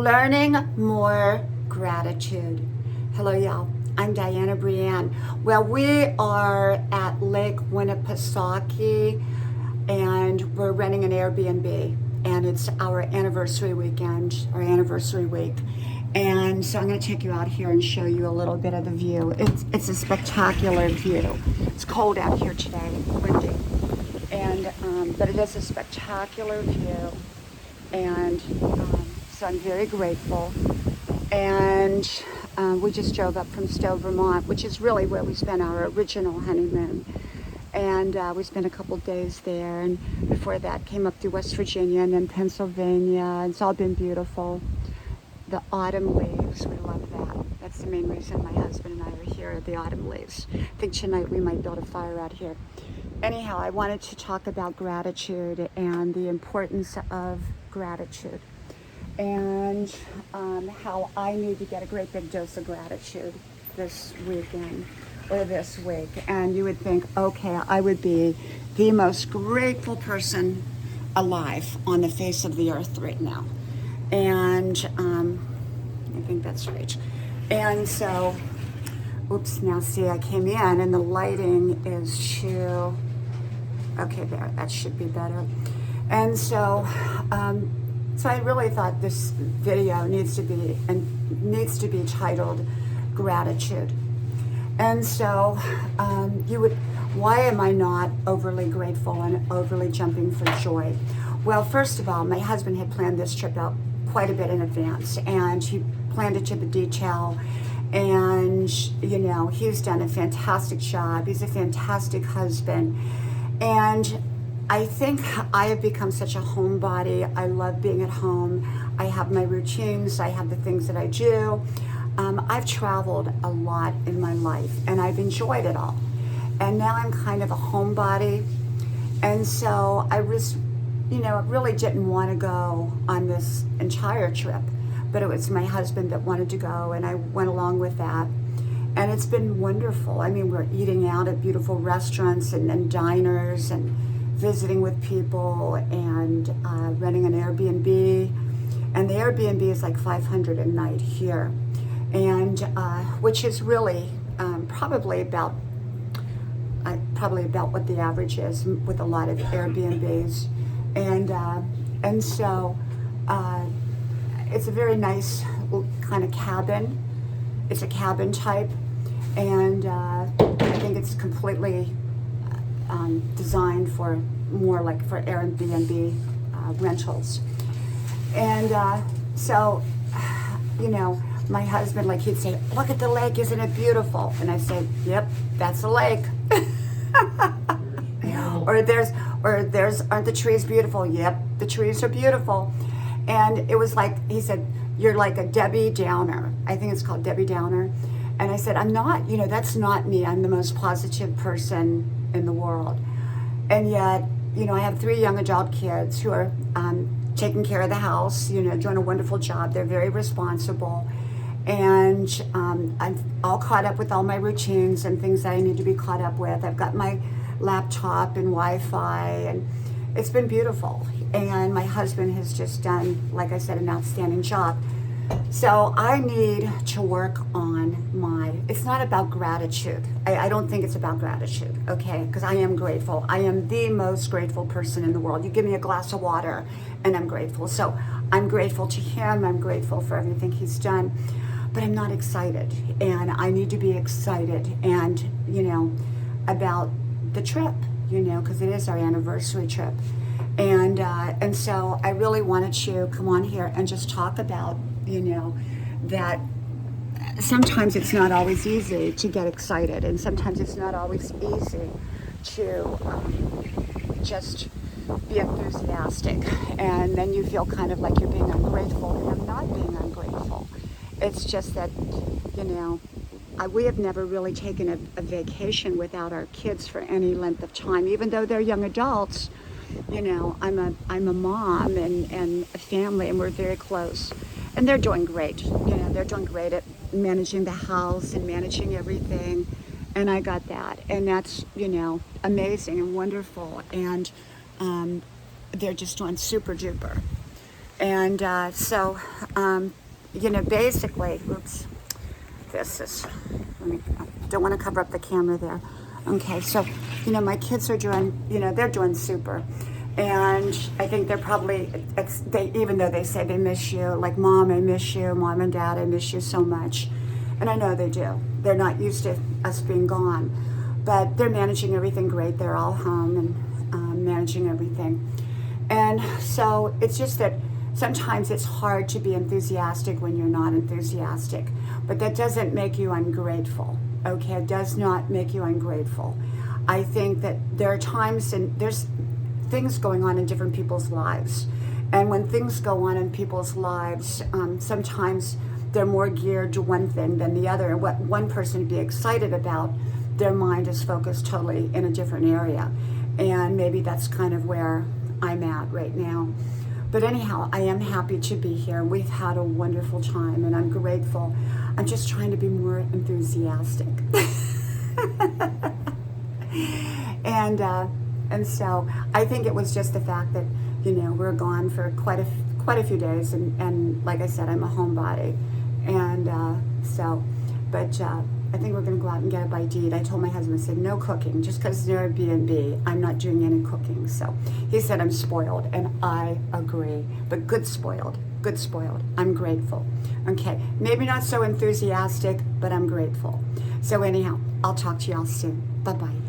learning more gratitude. Hello, y'all. I'm Diana Brienne. Well, we are at Lake Winnipesauke, and we're renting an Airbnb, and it's our anniversary weekend, our anniversary week. And so I'm going to take you out here and show you a little bit of the view. It's a spectacular view. It's cold out here today, windy, and but it is a spectacular view. And so I'm very grateful. And we just drove up from Stowe, Vermont, which is really where we spent our original honeymoon. And we spent a couple days there. And before that, came up through West Virginia and then Pennsylvania. It's all been beautiful. The autumn leaves, we love that. That's the main reason my husband and I are here, the autumn leaves. I think tonight we might build a fire out here. Anyhow, I wanted to talk about gratitude and the importance of gratitude, and how I need to get a great big dose of gratitude this weekend or this week. And you would think, okay, I would be the most grateful person alive on the face of the earth right now. And I think that's right. And so, oops, now see, I came in and the lighting is too, okay, there, that should be better. And so, so I really thought this video needs to be titled Gratitude. And so, why am I not overly grateful and overly jumping for joy? Well, first of all, my husband had planned this trip out quite a bit in advance, and he planned it to the detail. And, you know, he's done a fantastic job. He's a fantastic husband. And I think I have become such a homebody. I love being at home. I have my routines. I have the things that I do. I've traveled a lot in my life, and I've enjoyed it all. And now I'm kind of a homebody. And so I was, you know, really didn't want to go on this entire trip, but it was my husband that wanted to go, and I went along with that. And it's been wonderful. I mean, we're eating out at beautiful restaurants and diners and visiting with people and renting an Airbnb. And the Airbnb is like $500 a night here, and which is really probably about what the average is with a lot of Airbnbs. And so it's a very nice kind of cabin. It's a cabin type, and I think it's completely designed for more like for Airbnb rentals. And so, you know, my husband, like, he'd say, "Look at the lake, isn't it beautiful?" And I'd say, "Yep, that's a lake." Aren't the trees beautiful? Yep, the trees are beautiful. And it was like, he said, "You're like a Debbie Downer." I think it's called Debbie Downer. And I said, "I'm not, you know, that's not me. I'm the most positive person in the world." And yet, you know, I have 3 young adult kids who are taking care of the house, you know, doing a wonderful job. They're very responsible. And I'm all caught up with all my routines and things that I need to be caught up with. I've got my laptop and Wi-Fi, and it's been beautiful. And my husband has just done, like I said, an outstanding job. So I need to work on it's not about gratitude. I don't think it's about gratitude, okay? Because I am grateful. I am the most grateful person in the world. You give me a glass of water and I'm grateful. So I'm grateful to him. I'm grateful for everything he's done. But I'm not excited. And I need to be excited and, you know, about the trip, you know, because it is our anniversary trip. And so I really wanted to come on here and just talk about, you know, that sometimes it's not always easy to get excited, and sometimes it's not always easy to just be enthusiastic, and then you feel kind of like you're being ungrateful, and I'm not being ungrateful. It's just that, you know, we have never really taken a vacation without our kids for any length of time, even though they're young adults. You know, I'm a mom and a family, and we're very close. And they're doing great. You know, they're doing great at managing the house and managing everything. And I got that. And that's, you know, amazing and wonderful. And they're just doing super duper. And so, you know, basically, oops, this is, I don't want to cover up the camera there. Okay, so, you know, my kids are doing, you know, they're doing super. And I think they're probably, even though they say they miss you, like, Mom, I miss you, Mom and Dad, I miss you so much. And I know they do. They're not used to us being gone. But they're managing everything great. They're all home and managing everything. And so it's just that sometimes it's hard to be enthusiastic when you're not enthusiastic. But that doesn't make you ungrateful, okay? It does not make you ungrateful. I think that there are times and there's things going on in different people's lives. And when things go on in people's lives, sometimes they're more geared to one thing than the other. And what one person would be excited about, their mind is focused totally in a different area. And maybe that's kind of where I'm at right now. But anyhow, I am happy to be here. We've had a wonderful time and I'm grateful. I'm just trying to be more enthusiastic. And so I think it was just the fact that, you know, we're gone for quite a few days. And like I said, I'm a homebody. And I think we're going to go out and get a bite to eat. I told my husband, I said, no cooking. Just because they're a B&B, I'm not doing any cooking. So he said I'm spoiled, and I agree. But good spoiled, good spoiled. I'm grateful. Okay, maybe not so enthusiastic, but I'm grateful. So anyhow, I'll talk to y'all soon. Bye-bye.